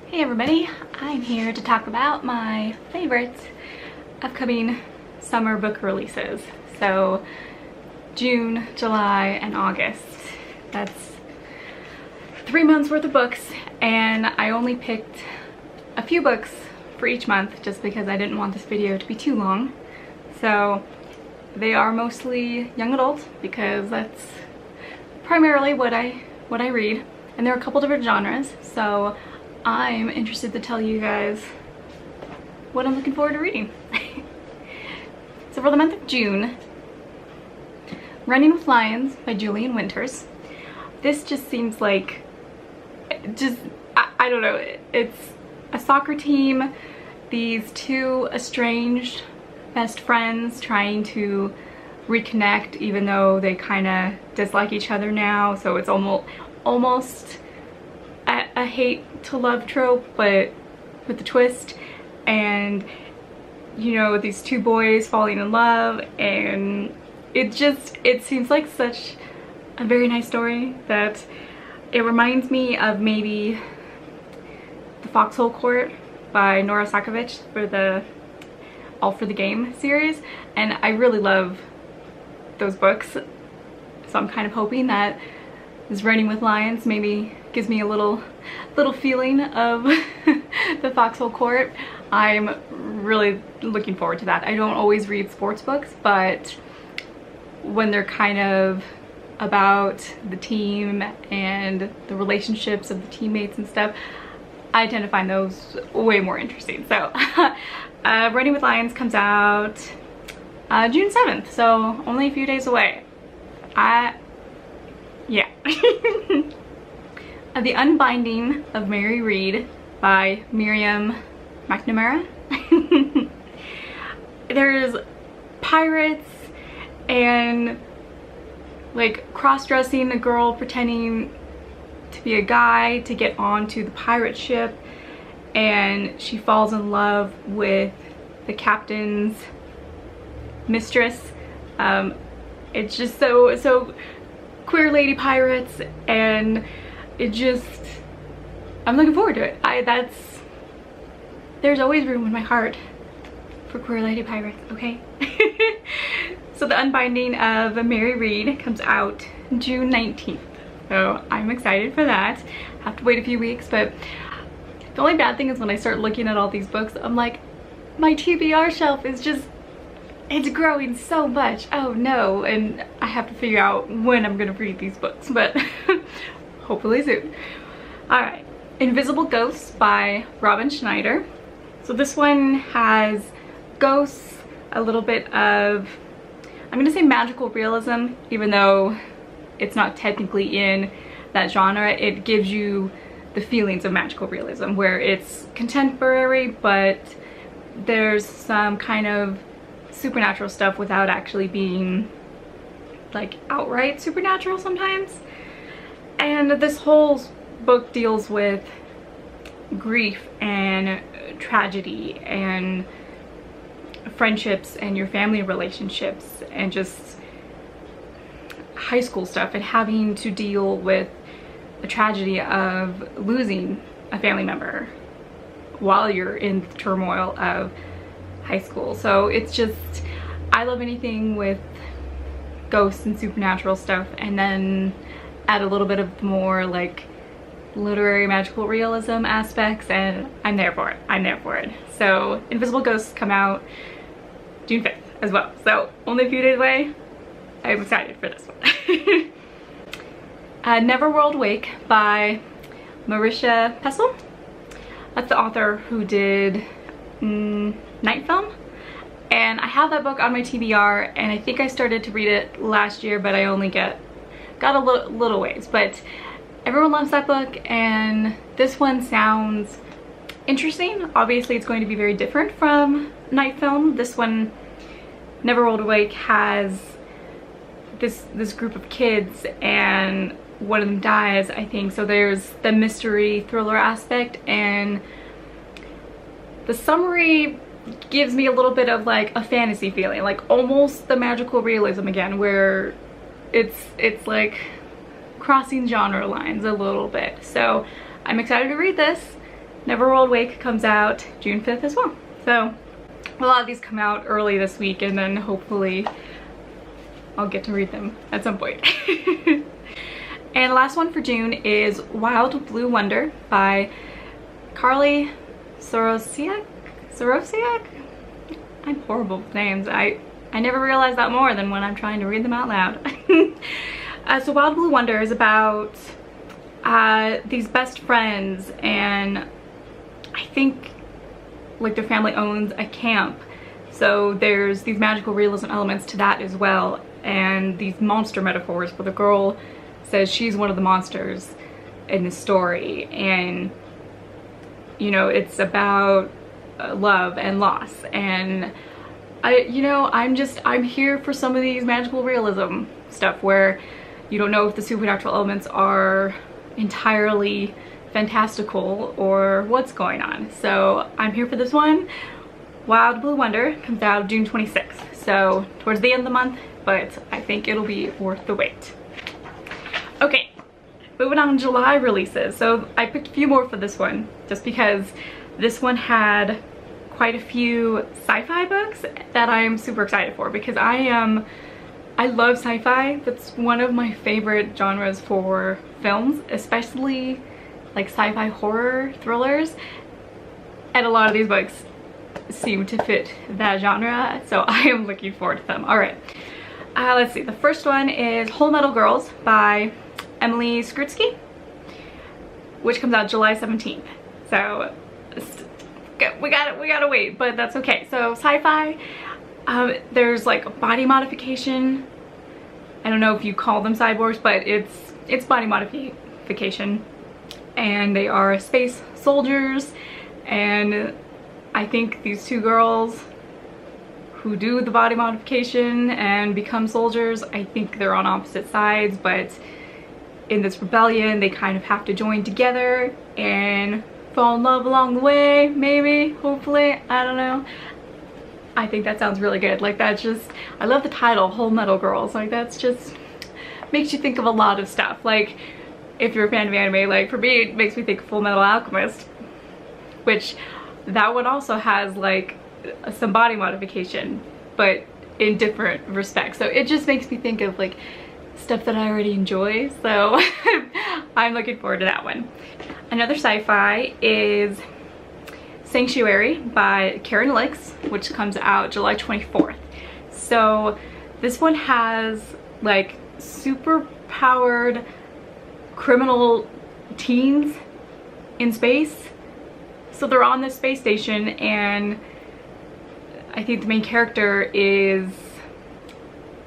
Hey everybody, I'm here to talk about my favorite upcoming summer book releases. So June, July, and August. That's 3 months worth of books, and I only picked a few books for each month just because I didn't want this video to be too long. So they are mostly young adult because that's primarily what I read, and there are a couple different genres. So I'm interested to tell you guys what I'm looking forward to reading. So for the month of June, Running with Lions by Julian Winters. This just seems like, I don't know, it's a soccer team, these two estranged best friends trying to reconnect even though they kind of dislike each other now. So it's almost a hate to love trope, but with a twist. And you know, these two boys falling in love, and it seems like such a very nice story that it reminds me of maybe The Foxhole Court by Nora Sakavic for the All for the Game series, and I really love those books. So I'm kind of hoping that this Running with Lions maybe gives me a little feeling of The Foxhole Court. I'm really looking forward to that. I don't always read sports books, but when they're kind of about the team and the relationships of the teammates and stuff, I tend to find those way more interesting. So Running with Lions comes out June 7th, so only a few days away. Yeah. The Unbinding of Mary Read by Miriam McNamara. There's pirates and like cross-dressing a girl pretending to be a guy to get onto the pirate ship, and she falls in love with the captain's mistress. It's just so queer lady pirates, and I'm looking forward to it. There's always room in my heart for queer lady pirates, okay? So The Unbinding of Mary Read comes out June 19th. So I'm excited for that. Have to wait a few weeks, but the only bad thing is when I start looking at all these books, I'm like, my TBR shelf is it's growing so much. Oh no, and I have to figure out when I'm gonna read these books, but hopefully soon. Alright, Invisible Ghosts by Robin Schneider. So this one has ghosts, a little bit of, I'm gonna say magical realism, even though it's not technically in that genre. It gives you the feelings of magical realism where it's contemporary, but there's some kind of supernatural stuff without actually being like outright supernatural sometimes. And this whole book deals with grief and tragedy and friendships and your family relationships and just high school stuff, and having to deal with the tragedy of losing a family member while you're in the turmoil of high school. So it's just, I love anything with ghosts and supernatural stuff, and then add a little bit of more like literary magical realism aspects, and I'm there for it. I'm there for it. So Invisible Ghosts come out June 5th as well, so only a few days away. I'm excited for this one. Neverworld Wake by Marisha Pessl. That's the author who did Night Film, and I have that book on my TBR, and I think I started to read it last year, but I only got a little ways. But everyone loves that book, and this one sounds interesting. Obviously it's going to be very different from Night Film. This one, Neverworld Awake, has this group of kids, and one of them dies, I think. So there's the mystery thriller aspect, and the summary gives me a little bit of like a fantasy feeling, like almost the magical realism again, where it's like crossing genre lines a little bit. So I'm excited to read this. Neverworld Wake comes out June 5th as well. So a lot of these come out early this week, and then hopefully I'll get to read them at some point. And the last one for June is Wild Blue Wonder by Carly Sorosiak? I'm horrible with names. I never realize that more than when I'm trying to read them out loud. So Wild Blue Wonder is about these best friends, and I think like their family owns a camp. So there's these magical realism elements to that as well, and these monster metaphors where the girl says she's one of the monsters in the story, and you know, it's about love and loss. And I'm here for some of these magical realism stuff where you don't know if the supernatural elements are entirely fantastical or what's going on. So I'm here for this one. Wild Blue Wonder comes out June 26th, so towards the end of the month, but I think it'll be worth the wait. Okay, moving on to July releases. So I picked a few more for this one just because this one had quite a few sci-fi books that I'm super excited for, because I love sci-fi. That's one of my favorite genres for films, especially like sci-fi horror thrillers, and a lot of these books seem to fit that genre, so I am looking forward to them. All right, let's see. The first one is Whole Metal Girls by Emily Skrutsky, which comes out July 17th. So we gotta wait, but that's okay. So sci-fi, there's like body modification. I don't know if you call them cyborgs, but it's body modification, and they are space soldiers. And I think these two girls who do the body modification and become soldiers, I think they're on opposite sides, but in this rebellion they kind of have to join together and fall in love along the way, maybe, hopefully, I don't know. I think that sounds really good. Like, that's just, I love the title, Whole Metal Girls. Like, that's just makes you think of a lot of stuff. Like, if you're a fan of anime, like for me, it makes me think of Full Metal Alchemist, which that one also has like some body modification, but in different respects. So it just makes me think of like stuff that I already enjoy. So I'm looking forward to that one. Another sci-fi is Sanctuary by Karen Lix, which comes out July 24th. So this one has like super powered criminal teens in space. So they're on this space station, and I think the main character is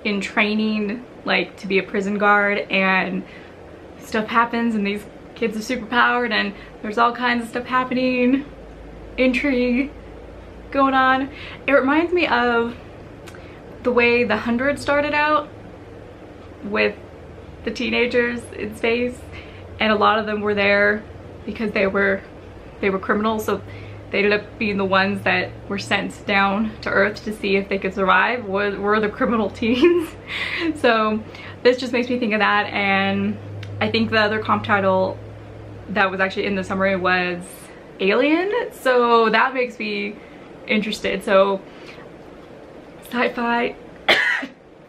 in training like to be a prison guard, and stuff happens and these kids are super powered and there's all kinds of stuff happening, intrigue going on. It reminds me of the way The 100 started out with the teenagers in space, and a lot of them were there because they were criminals, so they ended up being the ones that were sent down to Earth to see if they could survive, were the criminal teens. So this just makes me think of that, and I think the other comp title that was actually in the summary was Alien, so that makes me interested. So sci-fi,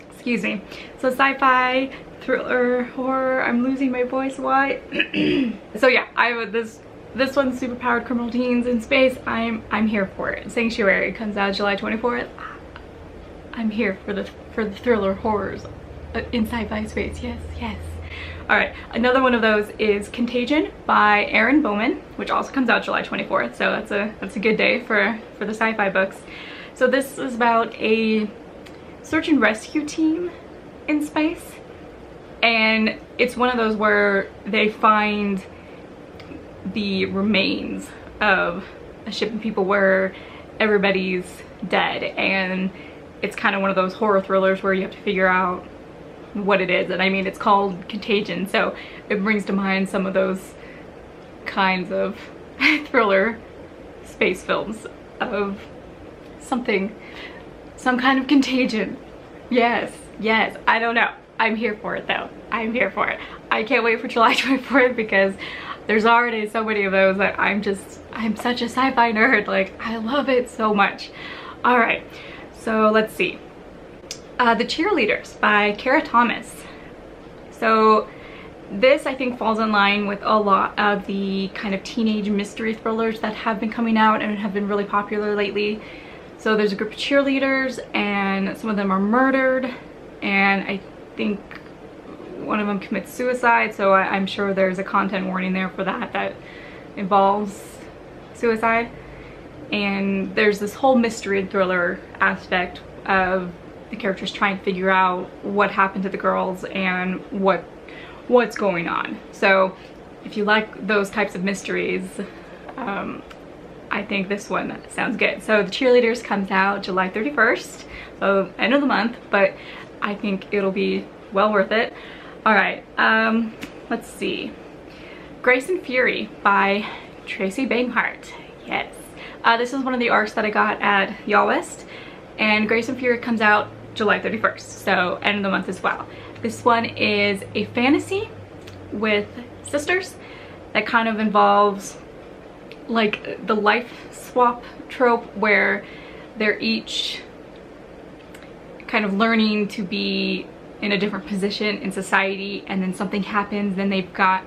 excuse me, so sci-fi, thriller, horror, I'm losing my voice, why? So yeah, this one's super powered criminal teens in space. I'm here for it. Sanctuary comes out July 24th. I'm here for the thriller horrors in sci-fi space. Yes, yes. All right, another one of those is Contagion by Erin Bowman, which also comes out July 24th. So that's a good day for the sci-fi books. So this is about a search and rescue team in space, and it's one of those where they find the remains of a ship of people where everybody's dead, and it's kind of one of those horror thrillers where you have to figure out what it is. And I mean, it's called Contagion, so it brings to mind some of those kinds of thriller space films of some kind of contagion. Yes, yes, I don't know. I'm here for it though. I'm here for it. I can't wait for July 24th because there's already so many of those that I'm I'm such a sci-fi nerd. Like, I love it so much. All right, so let's see. The Cheerleaders by Kara Thomas. So this, I think, falls in line with a lot of the kind of teenage mystery thrillers that have been coming out and have been really popular lately. So there's a group of cheerleaders and some of them are murdered, and I think one of them commits suicide, so I'm sure there's a content warning there for that involves suicide. And there's this whole mystery and thriller aspect of the characters trying to figure out what happened to the girls and what's going on. So if you like those types of mysteries, I think this one sounds good. So The Cheerleaders comes out July 31st, so end of the month, but I think it'll be well worth it. All right, let's see. Grace and Fury by Tracy Banghart. Yes. This is one of the arcs that I got at Y'all West, and Grace and Fury comes out July 31st, so end of the month as well. This one is a fantasy with sisters that kind of involves like the life swap trope where they're each kind of learning to be in a different position in society, and then something happens, then they've got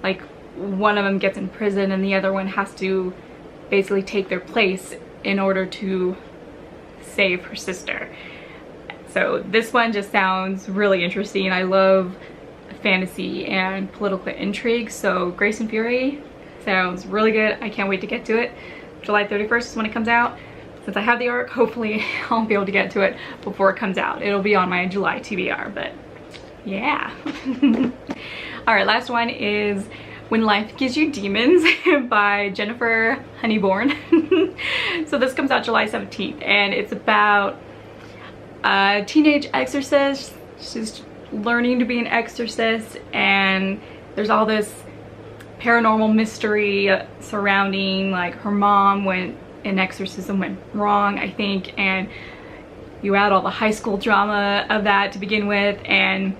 like one of them gets in prison and the other one has to basically take their place in order to save her sister. So this one just sounds really interesting. I love fantasy and political intrigue, so Grace and Fury sounds really good. I can't wait to get to it. July 31st is when it comes out. Since I have the arc, hopefully I'll be able to get to it before it comes out. It'll be on my July TBR, but yeah. All right, last one is When Life Gives You Demons by Jennifer Honeyborn. So this comes out July 17th, and it's about a teenage exorcist. She's learning to be an exorcist, and there's all this paranormal mystery surrounding like her mom when an exorcism went wrong, I think, and you add all the high school drama of that to begin with, and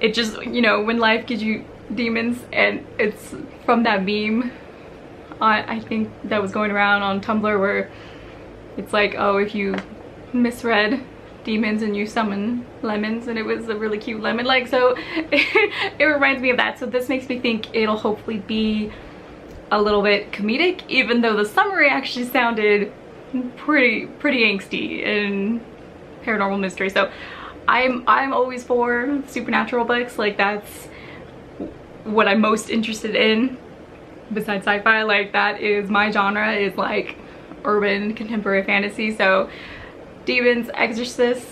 it just, you know, when life gives you demons, and it's from that meme I think that was going around on Tumblr where it's like, oh, if you misread demons and you summon lemons, and it was a really cute lemon, like, so it reminds me of that. So this makes me think it'll hopefully be a little bit comedic, even though the summary actually sounded pretty angsty and paranormal mystery. So I'm always for supernatural books. Like, that's what I'm most interested in besides sci-fi. Like, that is my genre, is like urban contemporary fantasy. So demons, exorcists,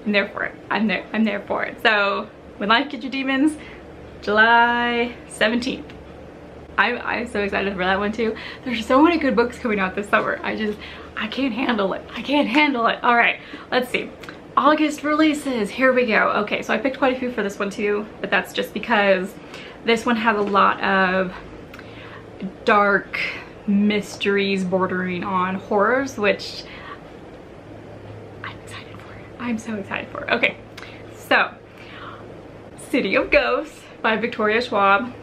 I'm there for it. I'm there for it. So When Life Gives You Demons, July 17th. I'm so excited for that one too. There's so many good books coming out this summer. I can't handle it. I can't handle it. All right, let's see. August releases, here we go. Okay, so I picked quite a few for this one too, but that's just because this one has a lot of dark mysteries bordering on horrors, which I'm excited for. I'm so excited for. Okay, so City of Ghosts by Victoria Schwab.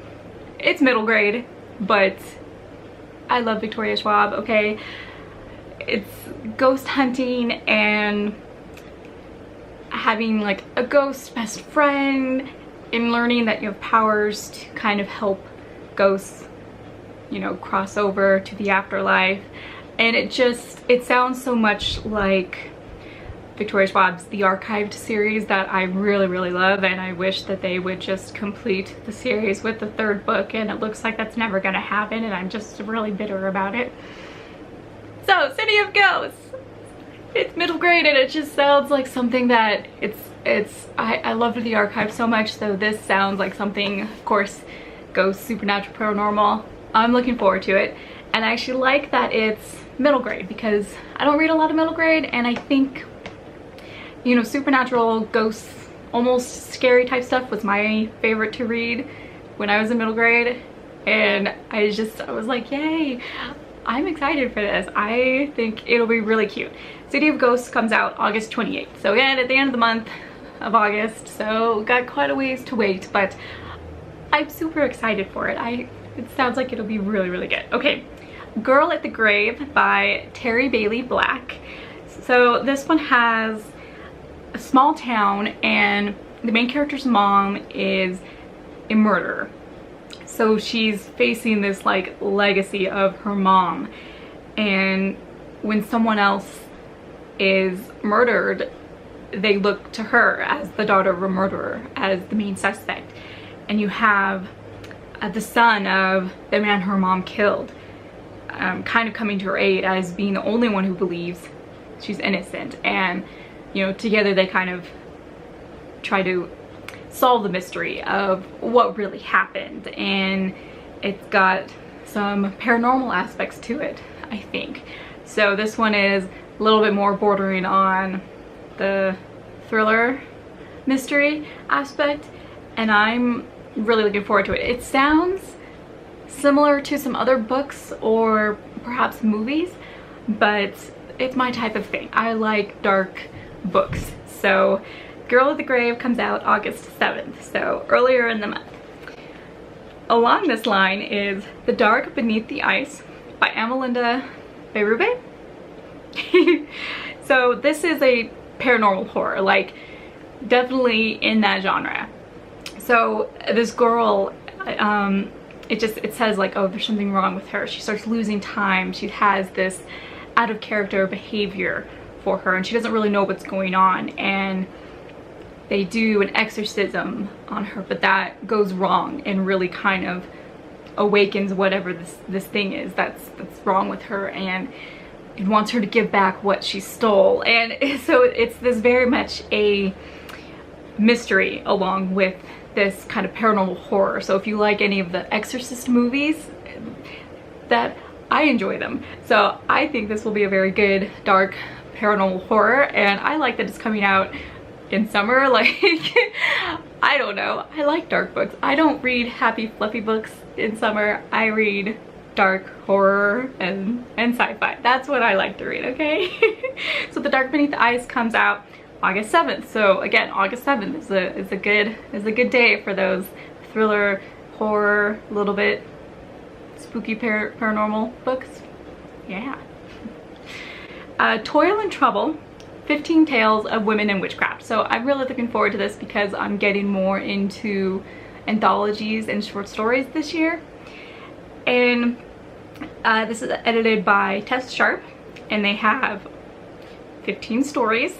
It's middle grade, but I love Victoria Schwab, okay? It's ghost hunting and having like a ghost best friend, and learning that you have powers to kind of help ghosts, you know, cross over to the afterlife. And it sounds so much like Victoria Schwab's The Archived series that I really love, and I wish that they would just complete the series with the third book, and it looks like that's never gonna happen, and I'm just really bitter about it. So City of Ghosts, it's middle grade, and it just sounds like something that I loved The Archive so much, so this sounds like something, of course, ghost, supernatural, paranormal. I'm looking forward to it, and I actually like that it's middle grade because I don't read a lot of middle grade, and I think, you know, supernatural, ghosts, almost scary type stuff was my favorite to read when I was in middle grade, and I was like, yay, I'm excited for this. I think it'll be really cute. City of Ghosts comes out August 28th, so again at the end of the month of August, so got quite a ways to wait, but I'm super excited for it. It sounds like it'll be really good. Okay, Girl at the Grave by Terry Bailey Black. So this one has a small town and the main character's mom is a murderer. So she's facing this like legacy of her mom, and when someone else is murdered, they look to her as the daughter of a murderer as the main suspect. And you have the son of the man her mom killed kind of coming to her aid as being the only one who believes she's innocent, and you know, together they kind of try to solve the mystery of what really happened. And it's got some paranormal aspects to it, I think. So this one is a little bit more bordering on the thriller mystery aspect, and I'm really looking forward to it. It sounds similar to some other books or perhaps movies, but it's my type of thing. I like dark books. So Girl at the Grave comes out August 7th, so earlier in the month. Along this line is The Dark Beneath the Ice by Amalinda Berube. So this is a paranormal horror, like definitely in that genre. So this girl, it says like, oh, there's something wrong with her. She starts losing time. She has this out of character behavior for her, and she doesn't really know what's going on. And they do an exorcism on her, but that goes wrong and really kind of awakens whatever this thing is that's wrong with her, and it wants her to give back what she stole. And so it's this very much a mystery along with this kind of paranormal horror. So if you like any of the Exorcist movies, that I enjoy them. So I think this will be a very good dark paranormal horror, and I like that it's coming out in summer. Like, I don't know, I like dark books. I don't read happy fluffy books in summer. I read dark horror and sci-fi. That's what I like to read, okay? So The Dark Beneath the Ice comes out August 7th. So again, August 7th is a good day for those thriller, horror, a little bit spooky paranormal books. Yeah. Toil and Trouble, 15 Tales of Women in Witchcraft. So I'm really looking forward to this because I'm getting more into anthologies and short stories this year. And this is edited by Tess Sharp, and they have 15 stories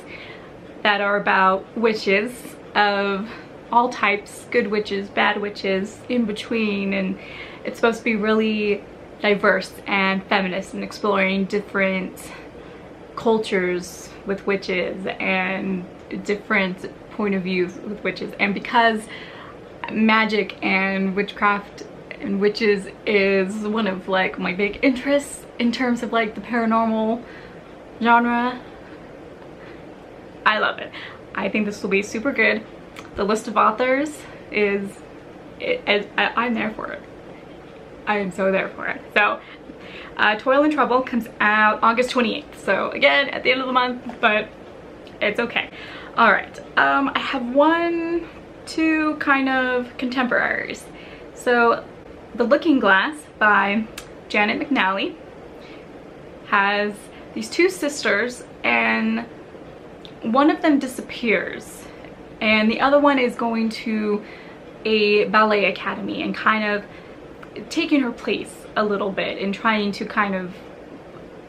that are about witches of all types, good witches, bad witches, in between, and it's supposed to be really diverse and feminist and exploring different cultures with witches and different point of views with witches. And because magic and witchcraft and witches is one of like my big interests in terms of like the paranormal genre, I love it. I think this will be super good. The list of authors is, I'm there for it. I am so there for it. So Toil and Trouble comes out August 28th. So again, at the end of the month, but it's okay. All right, I have two kind of contemporaries. So The Looking Glass by Janet McNally has these two sisters, and one of them disappears and the other one is going to a ballet academy and kind of taking her place a little bit and trying to kind of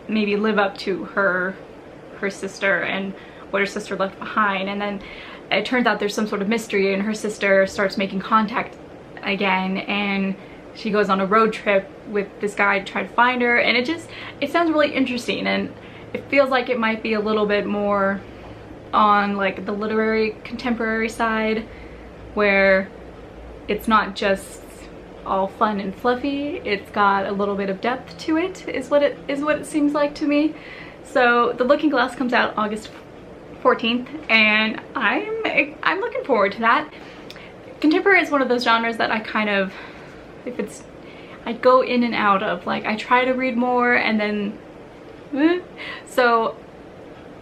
maybe live up to her sister and what her sister left behind. And then it turns out there's some sort of mystery, and her sister starts making contact again, and she goes on a road trip with this guy to try to find her. And it sounds really interesting, and it feels like it might be a little bit more on like the literary contemporary side, where it's not just all fun and fluffy. It's got a little bit of depth to it, is what it seems like to me. So The Looking Glass comes out August 14th, and I'm looking forward to that. Contemporary is one of those genres that I kind of, I go in and out of. Like, I try to read more and then so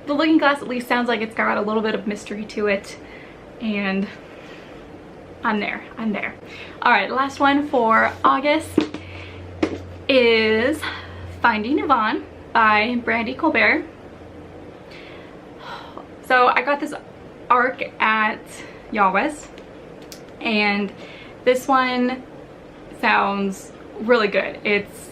The Looking Glass at least sounds like it's got a little bit of mystery to it, and I'm there. All right, last one for August is Finding Yvonne by Brandy Colbert. So I got this arc at Yawes, and this one sounds really good. It's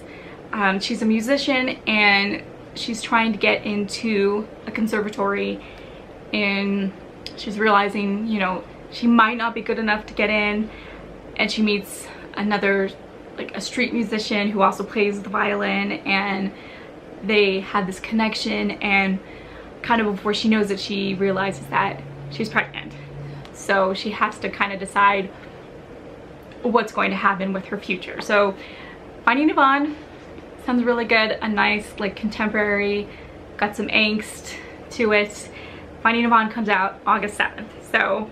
she's a musician and she's trying to get into a conservatory, and she's realizing, you know, she might not be good enough to get in, and she meets another, like a street musician who also plays the violin, and they have this connection, and kind of before she knows it, she realizes that she's pregnant. So she has to kind of decide what's going to happen with her future. So Finding Yvonne sounds really good. A nice, like, contemporary, got some angst to it. Finding Yvonne comes out August 7th. So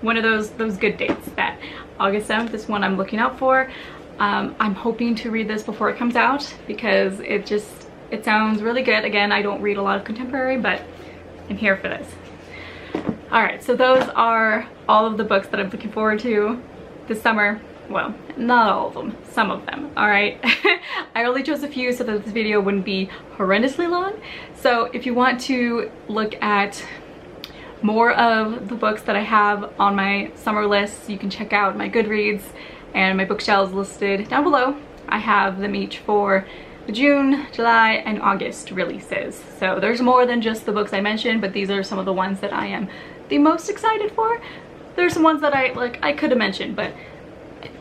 one of those good dates. That August 7th is one I'm looking out for. I'm hoping to read this before it comes out because it sounds really good. Again, I don't read a lot of contemporary, but I'm here for this. Alright, so those are all of the books that I'm looking forward to this summer. Well, not all of them, some of them, alright? I only chose a few so that this video wouldn't be horrendously long. So if you want to look at more of the books that I have on my summer list, you can check out my Goodreads and my bookshelves listed down below. I have them each for the June, July, and August releases. So there's more than just the books I mentioned, but these are some of the ones that I am the most excited for. There's some ones that I could have mentioned, but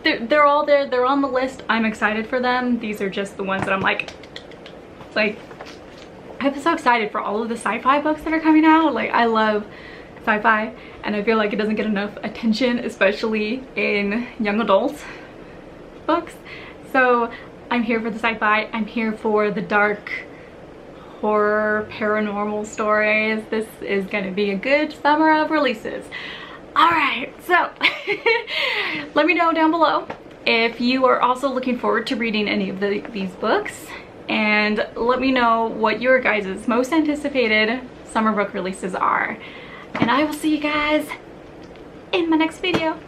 they're all there. They're on the list. I'm excited for them. These are just the ones that I'm like I'm so excited for all of the sci-fi books that are coming out. Like, I love sci-fi, and I feel like it doesn't get enough attention, especially in young adult books. So I'm here for the sci-fi. I'm here for the dark horror paranormal stories. This is going to be a good summer of releases. Alright, so let me know down below if you are also looking forward to reading any of these books, and let me know what your guys' most anticipated summer book releases are. And I will see you guys in my next video.